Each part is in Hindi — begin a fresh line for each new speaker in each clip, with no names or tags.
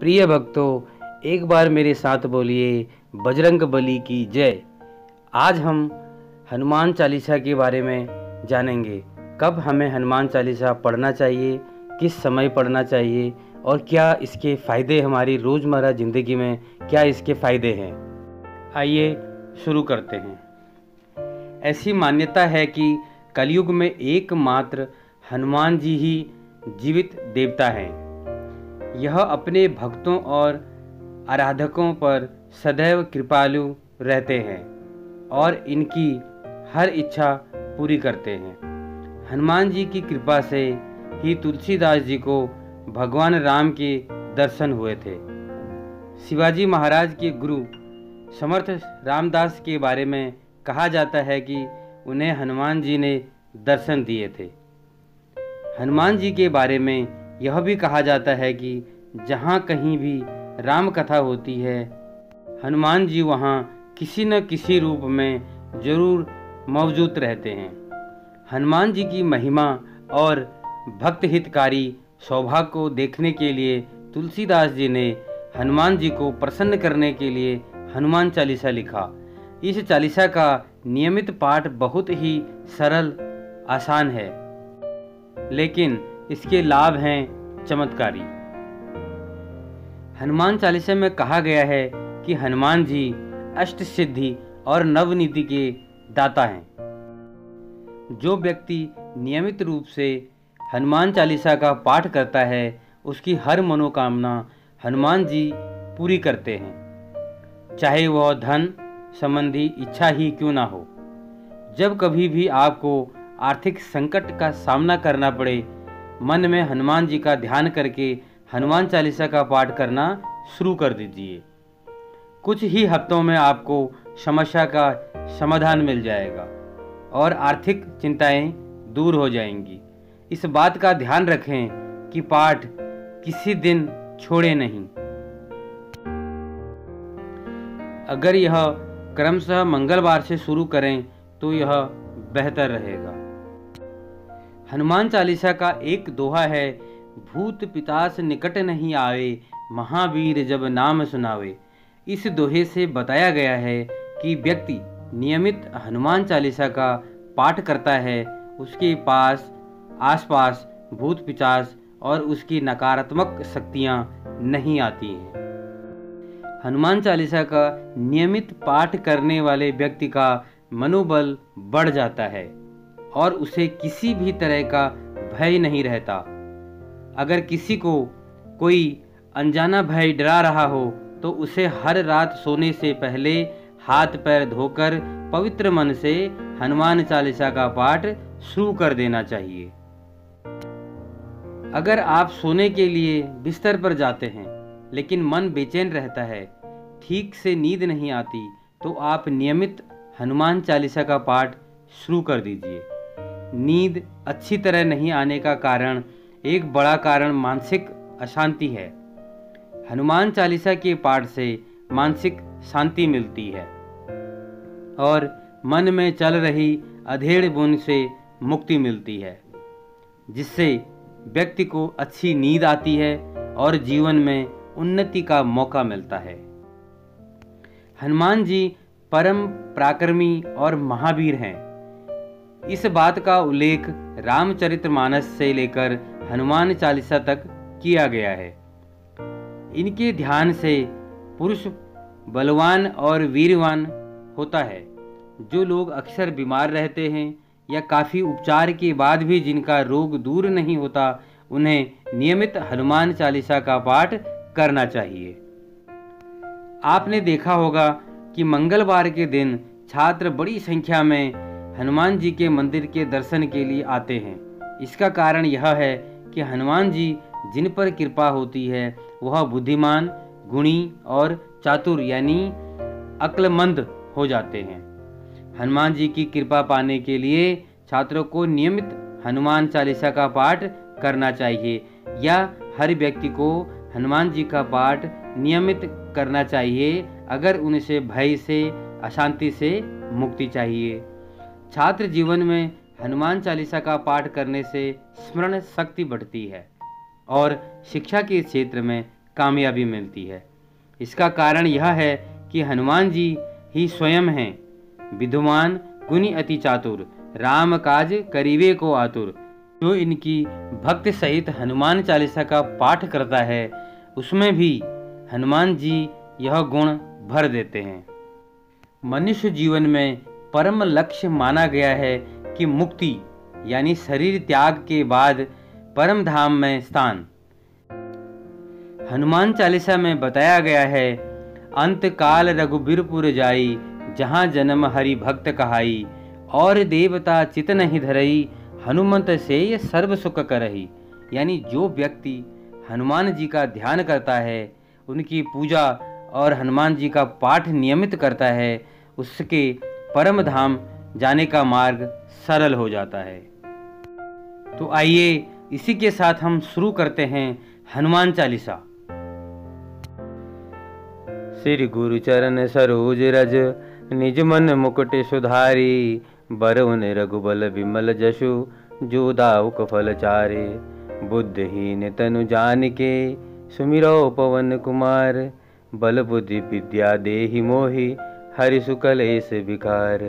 प्रिय भक्तों, एक बार मेरे साथ बोलिए बजरंग बली की जय। आज हम हनुमान चालीसा के बारे में जानेंगे। कब हमें हनुमान चालीसा पढ़ना चाहिए, किस समय पढ़ना चाहिए और क्या इसके फ़ायदे, हमारी रोज़मर्रा ज़िंदगी में क्या इसके फ़ायदे हैं। आइए शुरू करते हैं। ऐसी मान्यता है कि कलयुग में एकमात्र हनुमान जी ही जीवित देवता हैं। यह अपने भक्तों और आराधकों पर सदैव कृपालु रहते हैं और इनकी हर इच्छा पूरी करते हैं। हनुमान जी की कृपा से ही तुलसीदास जी को भगवान राम के दर्शन हुए थे। शिवाजी महाराज के गुरु समर्थ रामदास के बारे में कहा जाता है कि उन्हें हनुमान जी ने दर्शन दिए थे। हनुमान जी के बारे में यह भी कहा जाता है कि जहाँ कहीं भी राम कथा होती है, हनुमान जी वहाँ किसी न किसी रूप में जरूर मौजूद रहते हैं। हनुमान जी की महिमा और भक्त हितकारी स्वभाव को देखने के लिए तुलसीदास जी ने हनुमान जी को प्रसन्न करने के लिए हनुमान चालीसा लिखा। इस चालीसा का नियमित पाठ बहुत ही सरल आसान है, लेकिन इसके लाभ हैं चमत्कारी। हनुमान चालीसा में कहा गया है कि हनुमान जी अष्ट सिद्धि और नवनीति के दाता हैं। जो व्यक्ति नियमित रूप से हनुमान चालीसा का पाठ करता है, उसकी हर मनोकामना हनुमान जी पूरी करते हैं, चाहे वह धन संबंधी इच्छा ही क्यों ना हो। जब कभी भी आपको आर्थिक संकट का सामना करना पड़े, मन में हनुमान जी का ध्यान करके हनुमान चालीसा का पाठ करना शुरू कर दीजिए। कुछ ही हफ्तों में आपको समस्या का समाधान मिल जाएगा और आर्थिक चिंताएं दूर हो जाएंगी। इस बात का ध्यान रखें कि पाठ किसी दिन छोड़े नहीं। अगर यह क्रमशः मंगलवार से शुरू करें तो यह बेहतर रहेगा। हनुमान चालीसा का एक दोहा है, भूत पिशाच निकट नहीं आवे, महावीर जब नाम सुनावे। इस दोहे से बताया गया है कि व्यक्ति नियमित हनुमान चालीसा का पाठ करता है, उसके पास आसपास भूत पिशाच और उसकी नकारात्मक शक्तियां नहीं आती हैं। हनुमान चालीसा का नियमित पाठ करने वाले व्यक्ति का मनोबल बढ़ जाता है और उसे किसी भी तरह का भय नहीं रहता। अगर किसी को कोई अनजाना भय डरा रहा हो तो उसे हर रात सोने से पहले हाथ पैर धोकर पवित्र मन से हनुमान चालीसा का पाठ शुरू कर देना चाहिए। अगर आप सोने के लिए बिस्तर पर जाते हैं लेकिन मन बेचैन रहता है, ठीक से नींद नहीं आती, तो आप नियमित हनुमान चालीसा का पाठ शुरू कर दीजिए। नींद अच्छी तरह नहीं आने का कारण, एक बड़ा कारण मानसिक अशांति है। हनुमान चालीसा के पाठ से मानसिक शांति मिलती है और मन में चल रही अधेड़ बुन से मुक्ति मिलती है, जिससे व्यक्ति को अच्छी नींद आती है और जीवन में उन्नति का मौका मिलता है। हनुमान जी परम पराक्रमी और महावीर हैं। इस बात का उल्लेख रामचरितमानस से लेकर हनुमान चालीसा तक किया गया है। इनके ध्यान से पुरुष बलवान और वीरवान होता है। जो लोग अक्सर बीमार रहते हैं या काफ़ी उपचार के बाद भी जिनका रोग दूर नहीं होता, उन्हें नियमित हनुमान चालीसा का पाठ करना चाहिए। आपने देखा होगा कि मंगलवार के दिन छात्र बड़ी संख्या में हनुमान जी के मंदिर के दर्शन के लिए आते हैं। इसका कारण यह है कि हनुमान जी जिन पर कृपा होती है वह बुद्धिमान, गुणी और चातुर यानी अक्लमंद हो जाते हैं। हनुमान जी की कृपा पाने के लिए छात्रों को नियमित हनुमान चालीसा का पाठ करना चाहिए, या हर व्यक्ति को हनुमान जी का पाठ नियमित करना चाहिए अगर उनसे भय से, अशांति से मुक्ति चाहिए। छात्र जीवन में हनुमान चालीसा का पाठ करने से स्मरण शक्ति बढ़ती है और शिक्षा के क्षेत्र में कामयाबी मिलती है। इसका कारण यह है कि हनुमान जी ही स्वयं हैं विद्वान गुणी अति चातुर, राम काज करीबे को आतुर। जो इनकी भक्ति सहित हनुमान चालीसा का पाठ करता है उसमें भी हनुमान जी यह गुण भर देते हैं। मनुष्य जीवन में परम लक्ष्य माना गया है कि मुक्ति यानी शरीर त्याग के बाद परम धाम में स्थान। हनुमान चालीसा में बताया गया है, अंत काल रघुबीरपुर जाई, जहाँ जन्म हरि भक्त कहाई, और देवता चित नहीं धरई, हनुमंत से ये सर्व सुख करही। यानी जो व्यक्ति हनुमान जी का ध्यान करता है, उनकी पूजा और हनुमान जी का पाठ नियमित करता है, उसके परम धाम जाने का मार्ग सरल हो जाता है। तो आइए इसी के साथ हम शुरू करते हैं हनुमान चालीसा। श्री गुरु चरण सरोज रज, निज मन मुकुट सुधारी, बरउन रघुबल विमल जसु, जो दाउक फल चारे। बुद्धिहीन तनु जानिके, सुमिरौ पवन कुमार, बल बुद्धि विद्या देहि मोहि, हरि सुकलेश विकार।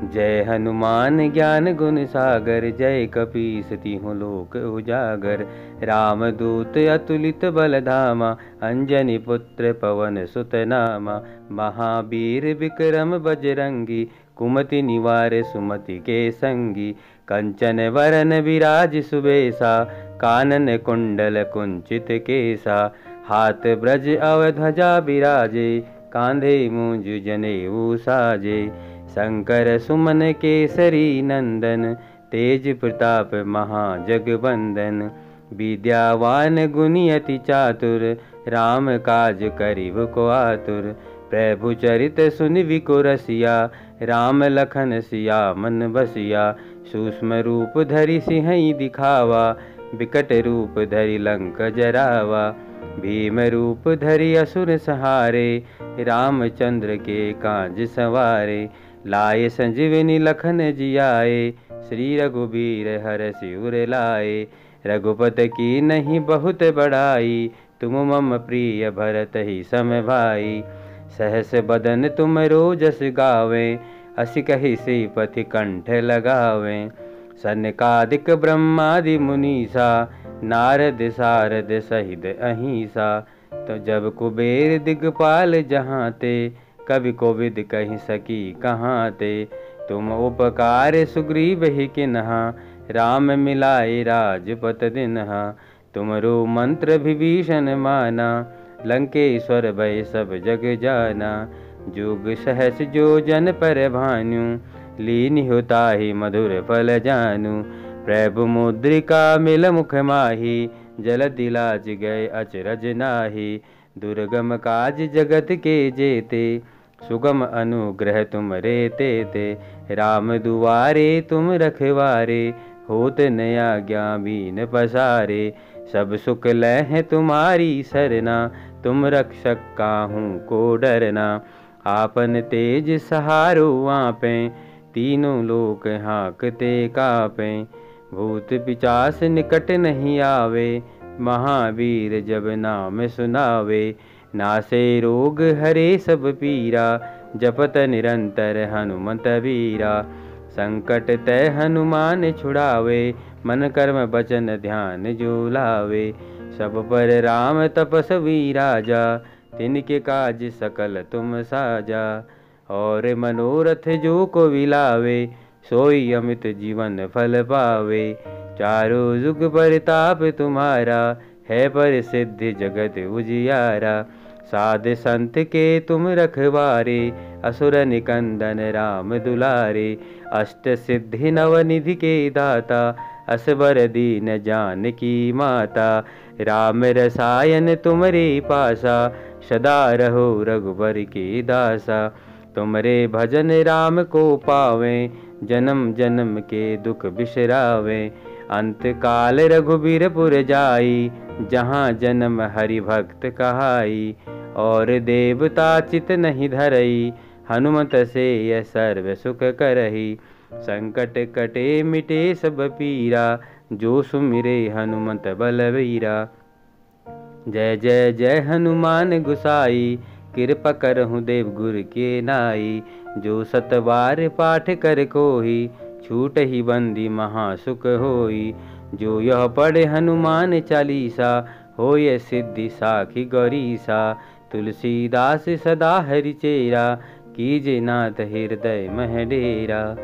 जय हनुमान ज्ञान गुण सागर, जय कपीस तिहुँ लोक उजागर। रामदूत अतुलित बल धामा, अंजनी पुत्र पवन सुत नामा। महावीर विक्रम बजरंगी, कुमति निवार सुमति के संगी। कंचन वरन विराज सुबेसा, कानन कुंडल कुंचित केसा। हाथ ब्रज अवध्वजा बिराजे, कांधे मूंज जनेऊ साजे। शंकर सुमन केसरी नंदन, तेज प्रताप महाजगवंदन। विद्यावान गुणी अति चातुर, राम काज करिब को आतुर। प्रभु चरित सुनि विको रसिया, राम लखन सिया मन बसिया। सूक्ष्म रूप धरि सिंहई दिखावा, विकट रूप धरि लंक जरावा। भीम रूप धरि असुर सहारे, रामचंद्र के काज सवारे। लाए संजीवनी लखन जियाए, श्री रघुबीर हरषि उर लाए। रघुपत की नहीं बहुत बड़ाई, तुम मम प्रिय भरत ही सम भाई। सहस बदन तुम रोजस गावे, अस कहि श्रीपति कंठ लगावे। सनकादिक ब्रह्मादि मुनीसा, नारद सारद सहित अहिंसा। तो जब कुबेर दिगपाल जहाँ ते, कवि कोविद कहि सकी कहाँ ते। तुम उपकार सुग्रीव ही किन्हा, राम मिलाए राजपत दिन्हा। तुमरो मंत्र विभीषण माना, लंकेश्वर भय सब जग जाना। जुग सहस जो जन पर भानु, लीन होताहि मधुर फल जानू। प्रभु मुद्रिका मिल मुख माही, जलधि लाज गए अचरज नाहि। दुर्गम काज जगत के जेते, सुगम अनुग्रह तुम रे ते। राम दुआरे तुम रखवारे, होत न आज्ञा बीन पसारे। सब सुख लह तुम्हारी सरना, तुम रक्षक काहू को डरना। आपन तेज सहारो आपे, तीनों लोक हाँकते कापे। भूत पिचास निकट नहीं आवे, महावीर जब नाम सुनावे। नासे रोग हरे सब पीरा, जपत निरंतर हनुमत वीरा। संकट तय हनुमान छुड़ावे, मन कर्म वचन ध्यान जो लावे। सब पर राम तपस्वी राजा, तिनके काज सकल तुम साजा। और मनोरथ जो को विलावे, सोई अमित जीवन फल पावे। चारों जुग परताप तुम्हारा, है पर सिद्धि जगत उजियारा। साध संत के तुम रखवारे, असुर निकंदन राम दुलारे। अष्ट सिद्धि नवनिधि के दाता, असबर दीन जानकी माता। राम रसायन तुमरे पासा, सदा रहो रघुबर के दासा। तुमरे भजन राम को पावे, जन्म जन्म के दुख बिसरावे। अंत काल रघुबीरपुर जाई, जहाँ जन्म हरि भक्त कहाई। और देवता चित नहीं धरई, हनुमत से यह सर्व सुख करही। संकट कटे मिटे सब पीरा, जो सुमिरे हनुमत बलवीरा। जय जय जय हनुमान गुसाई, कृपा करहु देव गुर के नाई। जो सतबार पाठ कर कोई, छूट ही बंदी महासुख होई। जो यह पढ़े हनुमान चालीसा, होय सिद्धि साखी गौरीसा। तुलसीदास सदा हरि चेरा, कीजे नाथ हृदय मह डेरा।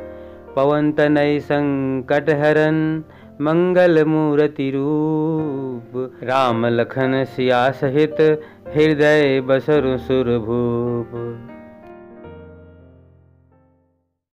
पवन तनय संकट हरन, मंगल मूर्ति रूप। राम लखन सिया सहित, हृदय बसरु सुरभूप।